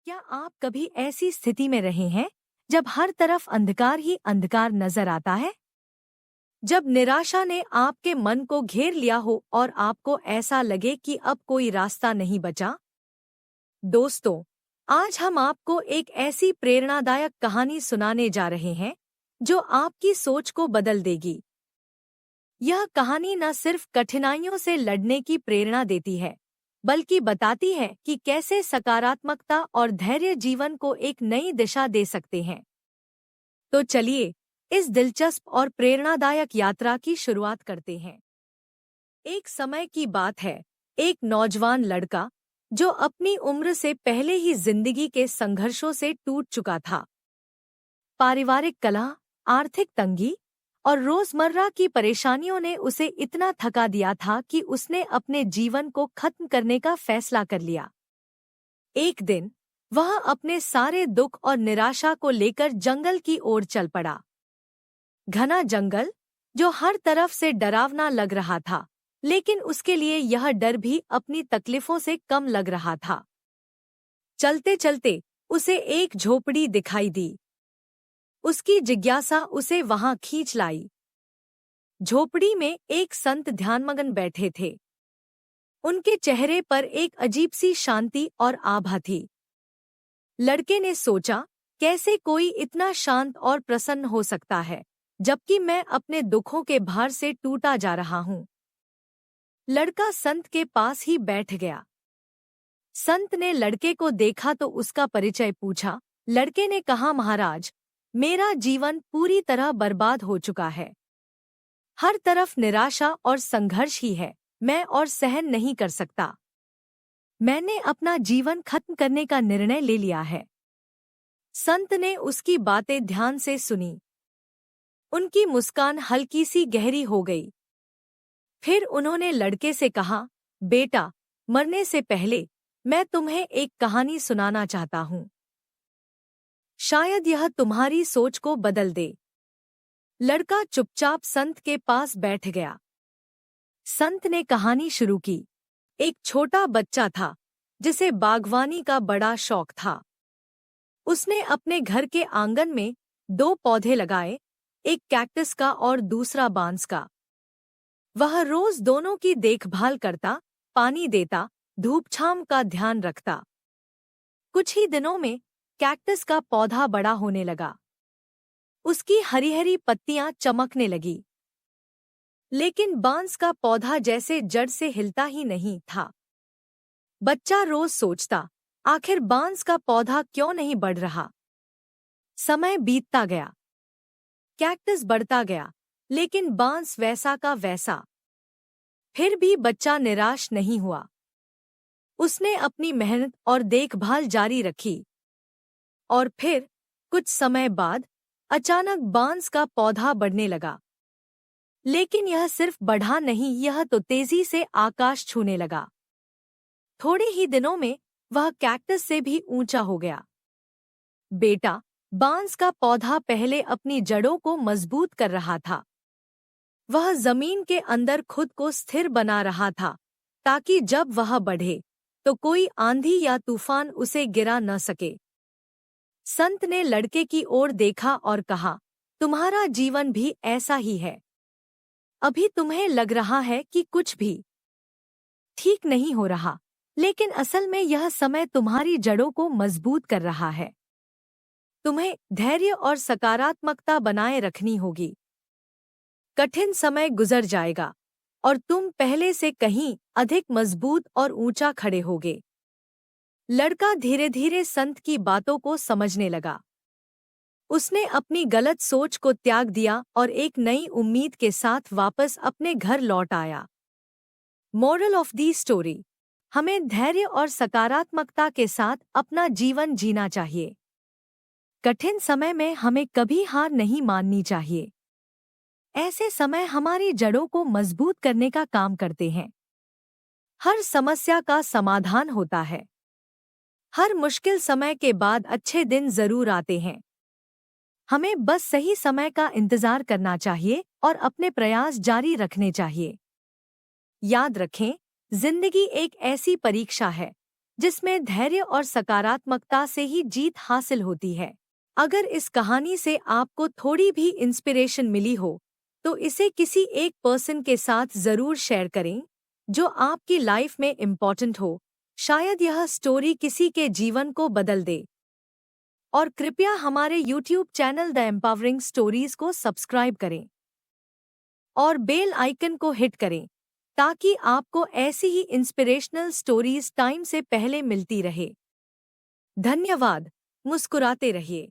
क्या आप कभी ऐसी स्थिति में रहे हैं जब हर तरफ अंधकार ही अंधकार नजर आता है? जब निराशा ने आपके मन को घेर लिया हो और आपको ऐसा लगे कि अब कोई रास्ता नहीं बचा? दोस्तों, आज हम आपको एक ऐसी प्रेरणादायक कहानी सुनाने जा रहे हैं जो आपकी सोच को बदल देगी। यह कहानी न सिर्फ कठिनाइयों से लड़ने की प्रेरणा देती है, बल्कि बताती है कि कैसे सकारात्मकता और धैर्य जीवन को एक नई दिशा दे सकते हैं। तो चलिए, इस दिलचस्प और प्रेरणादायक यात्रा की शुरुआत करते हैं। एक समय की बात है, एक नौजवान लड़का जो अपनी उम्र से पहले ही जिंदगी के संघर्षों से टूट चुका था। पारिवारिक कलह, आर्थिक तंगी और रोजमर्रा की परेशानियों ने उसे इतना थका दिया था कि उसने अपने जीवन को खत्म करने का फैसला कर लिया। एक दिन वह अपने सारे दुख और निराशा को लेकर जंगल की ओर चल पड़ा। घना जंगल जो हर तरफ से डरावना लग रहा था, लेकिन उसके लिए यह डर भी अपनी तकलीफों से कम लग रहा था। चलते चलते उसे एक झोपड़ी दिखाई दी। उसकी जिज्ञासा उसे वहां खींच लाई। झोपड़ी में एक संत ध्यानमग्न बैठे थे। उनके चेहरे पर एक अजीब सी शांति और आभा थी। लड़के ने सोचा, कैसे कोई इतना शांत और प्रसन्न हो सकता है, जबकि मैं अपने दुखों के भार से टूटा जा रहा हूं। लड़का संत के पास ही बैठ गया। संत ने लड़के को देखा तो उसका परिचय पूछा। लड़के ने कहा, महाराज, मेरा जीवन पूरी तरह बर्बाद हो चुका है। हर तरफ निराशा और संघर्ष ही है। मैं और सहन नहीं कर सकता। मैंने अपना जीवन खत्म करने का निर्णय ले लिया है। संत ने उसकी बातें ध्यान से सुनी। उनकी मुस्कान हल्की सी गहरी हो गई। फिर उन्होंने लड़के से कहा, बेटा, मरने से पहले मैं तुम्हें एक कहानी सुनाना चाहता हूं। शायद यह तुम्हारी सोच को बदल दे। लड़का चुपचाप संत के पास बैठ गया। संत ने कहानी शुरू की। एक छोटा बच्चा था जिसे बागवानी का बड़ा शौक था। उसने अपने घर के आंगन में 2 पौधे लगाए, एक कैक्टस का और दूसरा बांस का। वह रोज दोनों की देखभाल करता, पानी देता, धूप छांव का ध्यान रखता। कुछ ही दिनों में कैक्टस का पौधा बड़ा होने लगा। उसकी हरी हरी पत्तियां चमकने लगी। लेकिन बांस का पौधा जैसे जड़ से हिलता ही नहीं था। बच्चा रोज सोचता, आखिर बांस का पौधा क्यों नहीं बढ़ रहा। समय बीतता गया। कैक्टस बढ़ता गया, लेकिन बांस वैसा का वैसा। फिर भी बच्चा निराश नहीं हुआ। उसने अपनी मेहनत और देखभाल जारी रखी। और फिर कुछ समय बाद अचानक बांस का पौधा बढ़ने लगा। लेकिन यह सिर्फ बढ़ा नहीं, यह तो तेजी से आकाश छूने लगा। थोड़े ही दिनों में वह कैक्टस से भी ऊंचा हो गया। बेटा, बांस का पौधा पहले अपनी जड़ों को मजबूत कर रहा था। वह जमीन के अंदर खुद को स्थिर बना रहा था, ताकि जब वह बढ़े तो कोई आंधी या तूफान उसे गिरा न सके। संत ने लड़के की ओर देखा और कहा, तुम्हारा जीवन भी ऐसा ही है। अभी तुम्हें लग रहा है कि कुछ भी ठीक नहीं हो रहा, लेकिन असल में यह समय तुम्हारी जड़ों को मजबूत कर रहा है। तुम्हें धैर्य और सकारात्मकता बनाए रखनी होगी। कठिन समय गुजर जाएगा और तुम पहले से कहीं अधिक मजबूत और ऊंचा खड़े होगे। लड़का धीरे धीरे संत की बातों को समझने लगा। उसने अपनी गलत सोच को त्याग दिया और एक नई उम्मीद के साथ वापस अपने घर लौट आया। मोरल ऑफ दी स्टोरी: हमें धैर्य और सकारात्मकता के साथ अपना जीवन जीना चाहिए। कठिन समय में हमें कभी हार नहीं माननी चाहिए। ऐसे समय हमारी जड़ों को मजबूत करने का काम करते हैं। हर समस्या का समाधान होता है। हर मुश्किल समय के बाद अच्छे दिन जरूर आते हैं। हमें बस सही समय का इंतजार करना चाहिए और अपने प्रयास जारी रखने चाहिए। याद रखें, जिंदगी एक ऐसी परीक्षा है जिसमें धैर्य और सकारात्मकता से ही जीत हासिल होती है। अगर इस कहानी से आपको थोड़ी भी इंस्पिरेशन मिली हो, तो इसे किसी एक पर्सन के साथ ज़रूर शेयर करें, जो आपकी लाइफ में इम्पॉर्टेंट हो। शायद यह स्टोरी किसी के जीवन को बदल दे। और कृपया हमारे YouTube channel the empowering stories को सब्सक्राइब करें और बेल आइकन को हिट करें, ताकि आपको ऐसी ही इंस्पिरेशनल स्टोरीज टाइम से पहले मिलती रहे। धन्यवाद। मुस्कुराते रहिए।